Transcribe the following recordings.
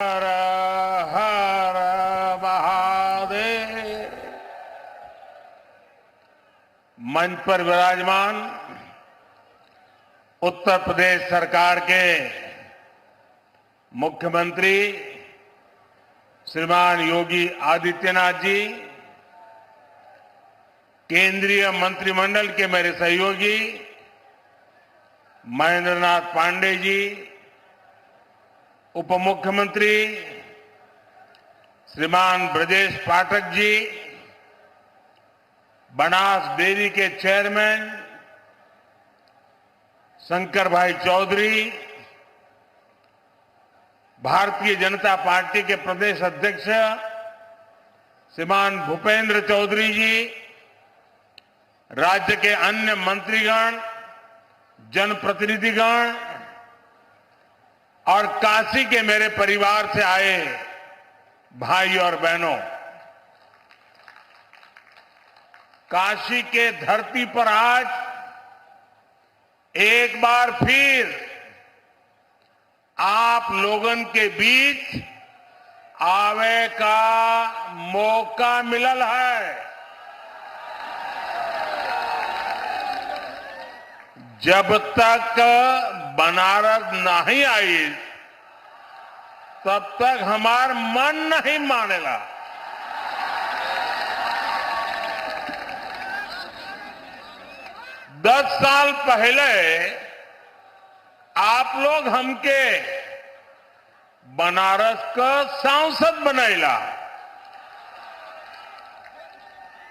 हर हर महादेव। मंच पर विराजमान उत्तर प्रदेश सरकार के मुख्यमंत्री श्रीमान योगी आदित्यनाथ जी, केंद्रीय मंत्रिमंडल के मेरे सहयोगी महेंद्र नाथ पांडे जी, उप मुख्यमंत्री श्रीमान ब्रजेश पाठक जी, बनास डेयरी के चेयरमैन शंकर भाई चौधरी, भारतीय जनता पार्टी के प्रदेश अध्यक्ष श्रीमान भूपेंद्र चौधरी जी, राज्य के अन्य मंत्रीगण, जनप्रतिनिधिगण और काशी के मेरे परिवार से आए भाई और बहनों, काशी के धरती पर आज एक बार फिर आप लोगन के बीच आवे का मौका मिलल है। जब तक बनारस नहीं आई तब तक हमार मन नहीं मानेगा। दस साल पहले आप लोग हमके बनारस का सांसद बनैला।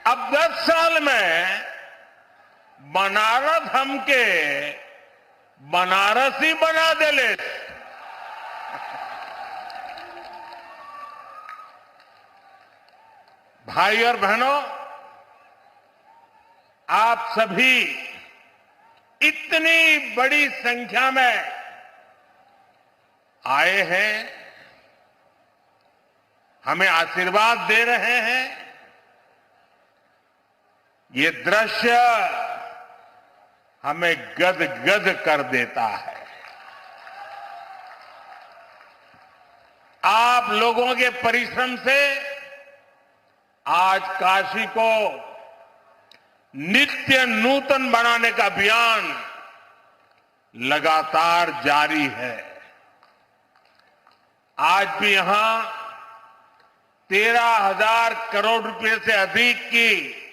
अब 10 साल में बनारस हमके बनारसी बना देले। भाई और बहनों, आप सभी इतनी बड़ी संख्या में आए हैं, हमें आशीर्वाद दे रहे हैं। ये दृश्य हमें गदगद कर देता है। आप लोगों के परिश्रम से आज काशी को नित्य नूतन बनाने का अभियान लगातार जारी है। आज भी यहां 13,000 करोड़ रुपए से अधिक की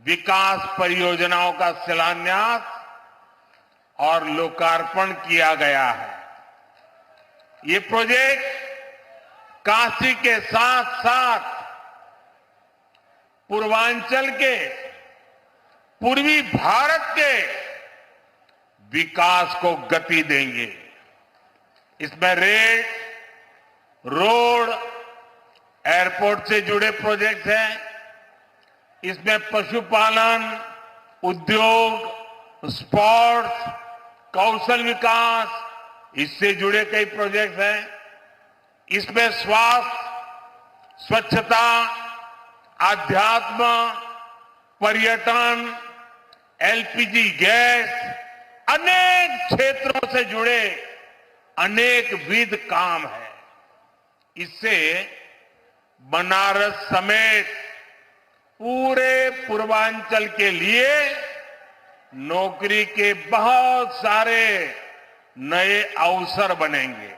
विकास परियोजनाओं का शिलान्यास और लोकार्पण किया गया है। ये प्रोजेक्ट काशी के साथ साथ पूर्वांचल के, पूर्वी भारत के विकास को गति देंगे। इसमें रेल, रोड, एयरपोर्ट से जुड़े प्रोजेक्ट हैं। इसमें पशुपालन, उद्योग, स्पोर्ट्स, कौशल विकास, इससे जुड़े कई प्रोजेक्ट हैं। इसमें स्वास्थ्य, स्वच्छता, आध्यात्म, पर्यटन, एलपीजी गैस, अनेक क्षेत्रों से जुड़े अनेक विध काम है। इससे बनारस समेत पूरे पूर्वांचल के लिए नौकरी के बहुत सारे नए अवसर बनेंगे।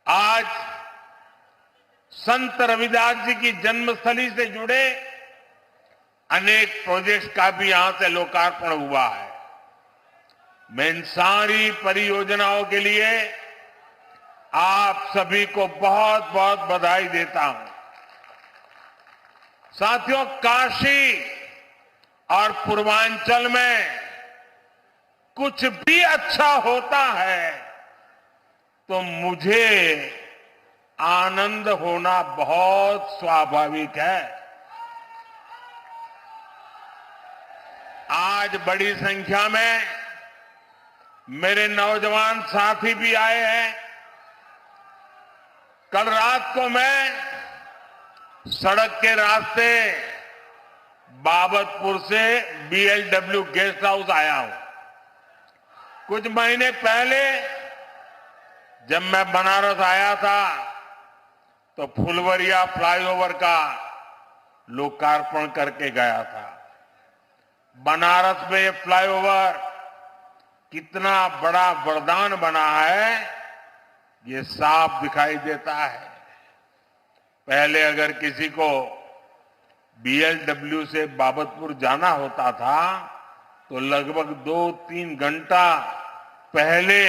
आज संत रविदास जी की जन्मस्थली से जुड़े अनेक प्रोजेक्ट्स का भी यहां से लोकार्पण हुआ है। मैं इन सारी परियोजनाओं के लिए आप सभी को बहुत बहुत बधाई देता हूं। साथियों, काशी और पूर्वांचल में कुछ भी अच्छा होता है तो मुझे आनंद होना बहुत स्वाभाविक है। आज बड़ी संख्या में मेरे नौजवान साथी भी आए हैं। कल रात को मैं सड़क के रास्ते बाबतपुर से बीएलडब्ल्यू गेस्ट हाउस आया हूं। कुछ महीने पहले जब मैं बनारस आया था तो फुलवरिया फ्लाईओवर का लोकार्पण करके गया था। बनारस में ये फ्लाईओवर कितना बड़ा वरदान बना है, ये साफ दिखाई देता है। पहले अगर किसी को बीएलडब्ल्यू से बाबतपुर जाना होता था तो लगभग 2-3 घंटा पहले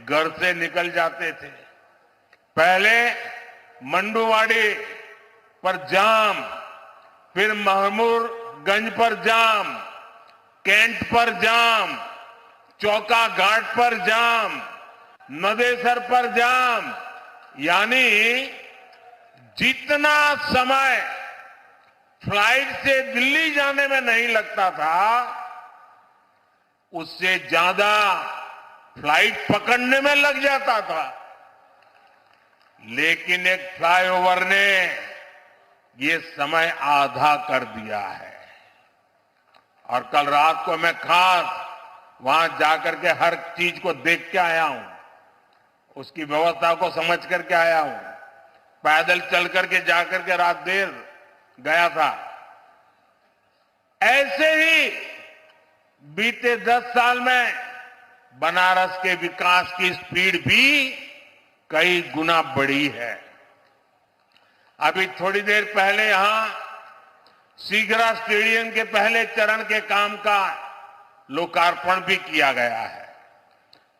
घर से निकल जाते थे। पहले मंडुवाड़ी पर जाम, फिर महमूदगंज पर जाम, कैंट पर जाम, चौका घाट पर जाम, नदेसर पर जाम, यानी जितना समय फ्लाइट से दिल्ली जाने में नहीं लगता था उससे ज्यादा फ्लाइट पकड़ने में लग जाता था। लेकिन एक फ्लाईओवर ने ये समय आधा कर दिया है। और कल रात को मैं खास वहां जाकर के हर चीज को देख के आया हूं, उसकी व्यवस्था को समझ करके आया हूं। पैदल चल करके जाकर के रात देर गया था। ऐसे ही बीते 10 साल में बनारस के विकास की स्पीड भी कई गुना बढ़ी है। अभी थोड़ी देर पहले यहां सीगरा स्टेडियम के पहले चरण के काम का लोकार्पण भी किया गया है।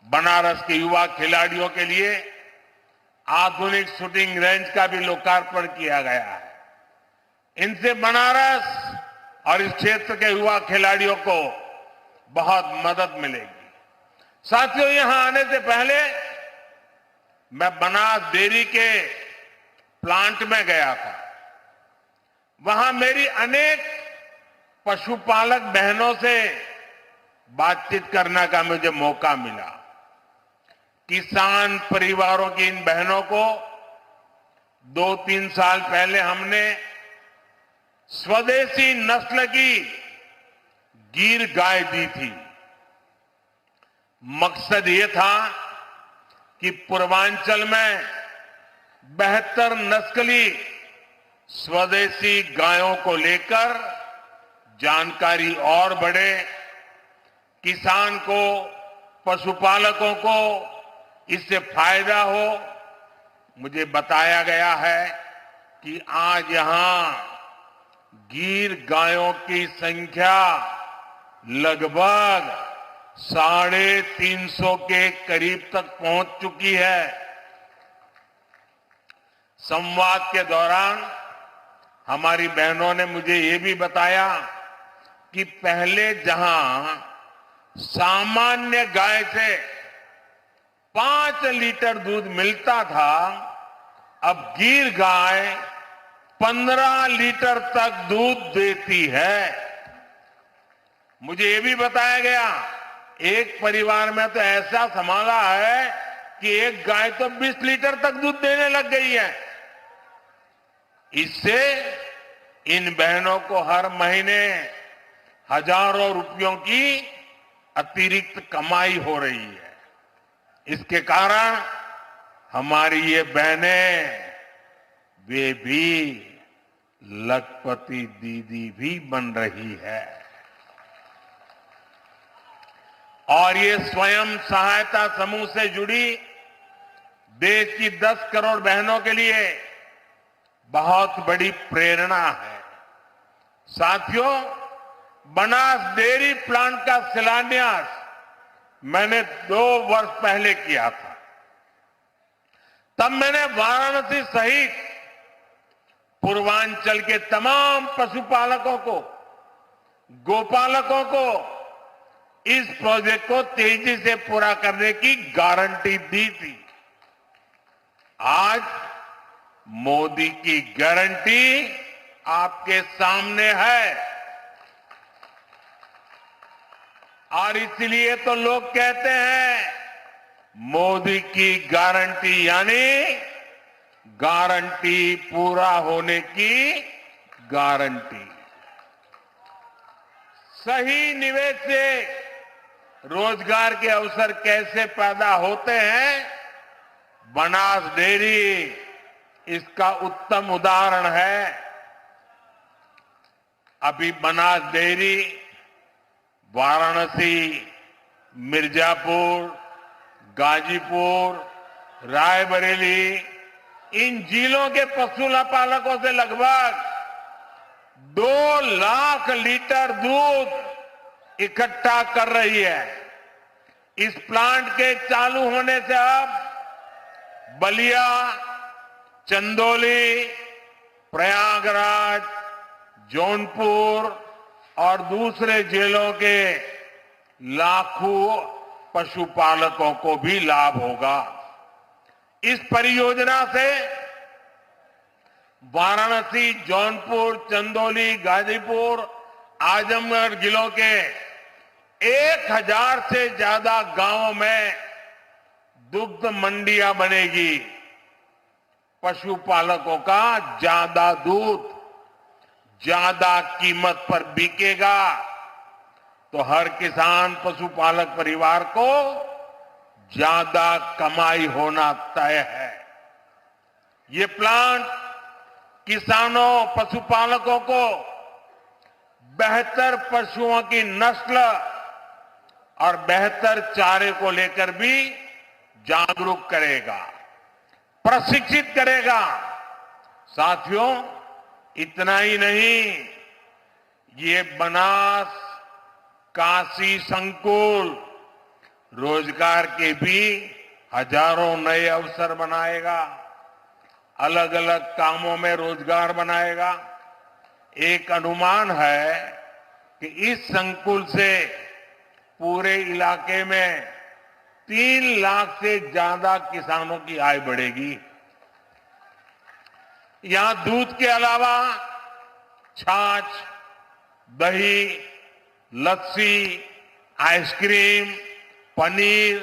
बनारस के युवा खिलाड़ियों के लिए आधुनिक शूटिंग रेंज का भी लोकार्पण किया गया है। इनसे बनारस और इस क्षेत्र के युवा खिलाड़ियों को बहुत मदद मिलेगी। साथियों, यहां आने से पहले मैं बनास डेयरी के प्लांट में गया था। वहां मेरी अनेक पशुपालक बहनों से बातचीत करने का मुझे मौका मिला। किसान परिवारों की इन बहनों को 2-3 साल पहले हमने स्वदेशी नस्ल की गिर गाय दी थी। मकसद ये था कि पूर्वांचल में बेहतर नस्ली स्वदेशी गायों को लेकर जानकारी और बढ़े, किसान को, पशुपालकों को इससे फायदा हो। मुझे बताया गया है कि आज यहां गिर गायों की संख्या लगभग 350 के करीब तक पहुंच चुकी है। संवाद के दौरान हमारी बहनों ने मुझे ये भी बताया कि पहले जहां सामान्य गाय से 5 लीटर दूध मिलता था, अब गिर गाय 15 लीटर तक दूध देती है। मुझे ये भी बताया गया एक परिवार में तो ऐसा संभाला है कि एक गाय तो 20 लीटर तक दूध देने लग गई है। इससे इन बहनों को हर महीने हजारों रुपयों की अतिरिक्त कमाई हो रही है। इसके कारण हमारी ये बहनें वे भी लखपति दीदी भी बन रही है। और ये स्वयं सहायता समूह से जुड़ी देश की 10 करोड़ बहनों के लिए बहुत बड़ी प्रेरणा है। साथियों, बनास डेयरी प्लांट का शिलान्यास मैंने 2 वर्ष पहले किया था। तब मैंने वाराणसी सहित पूर्वांचल के तमाम पशुपालकों को, गोपालकों को इस प्रोजेक्ट को तेजी से पूरा करने की गारंटी दी थी। आज मोदी की गारंटी आपके सामने है। और इसलिए तो लोग कहते हैं मोदी की गारंटी यानी गारंटी पूरा होने की गारंटी। सही निवेश से रोजगार के अवसर कैसे पैदा होते हैं, बनास डेयरी इसका उत्तम उदाहरण है। अभी बनास डेयरी वाराणसी, मिर्जापुर, गाजीपुर, रायबरेली इन जिलों के पशु पालकों से लगभग 2 लाख लीटर दूध इकट्ठा कर रही है। इस प्लांट के चालू होने से अब बलिया, चंदौली, प्रयागराज, जौनपुर और दूसरे जिलों के लाखों पशुपालकों को भी लाभ होगा। इस परियोजना से वाराणसी, जौनपुर, चंदौली, गाजीपुर, आजमगढ़ जिलों के 1000 से ज्यादा गांवों में दुग्ध मंडियां बनेगी। पशुपालकों का ज्यादा दूध ज्यादा कीमत पर बिकेगा तो हर किसान पशुपालक परिवार को ज्यादा कमाई होना तय है। ये प्लांट किसानों, पशुपालकों को बेहतर पशुओं की नस्ल और बेहतर चारे को लेकर भी जागरूक करेगा, प्रशिक्षित करेगा। साथियों, इतना ही नहीं, ये बनास काशी संकुल रोजगार के भी हजारों नए अवसर बनाएगा, अलग अलग कामों में रोजगार बनाएगा। एक अनुमान है कि इस संकुल से पूरे इलाके में 3 लाख से ज्यादा किसानों की आय बढ़ेगी। यहां दूध के अलावा छाछ, दही, लस्सी, आइसक्रीम, पनीर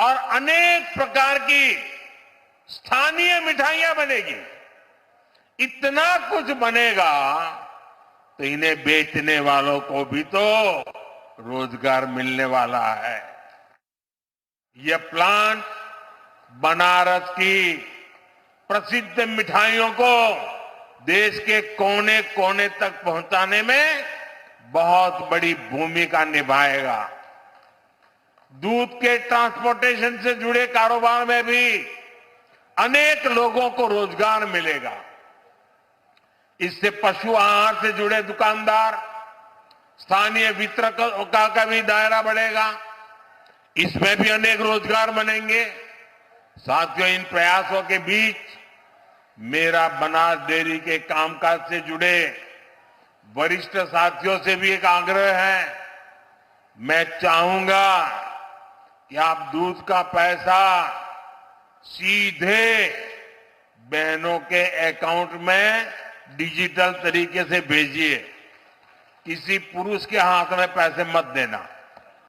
और अनेक प्रकार की स्थानीय मिठाइयां बनेगी। इतना कुछ बनेगा तो इन्हें बेचने वालों को भी तो रोजगार मिलने वाला है। यह प्लांट बनारस की प्रसिद्ध मिठाइयों को देश के कोने कोने तक पहुंचाने में बहुत बड़ी भूमिका निभाएगा। दूध के ट्रांसपोर्टेशन से जुड़े कारोबार में भी अनेक लोगों को रोजगार मिलेगा। इससे पशु आहार से जुड़े दुकानदार, स्थानीय वितरकों का भी दायरा बढ़ेगा। इसमें भी अनेक रोजगार बनेंगे। साथियों, इन प्रयासों के बीच मेरा बनास डेयरी के कामकाज से जुड़े वरिष्ठ साथियों से भी एक आग्रह है। मैं चाहूंगा कि आप दूध का पैसा सीधे बहनों के अकाउंट में डिजिटल तरीके से भेजिए। किसी पुरुष के हाथ में पैसे मत देना।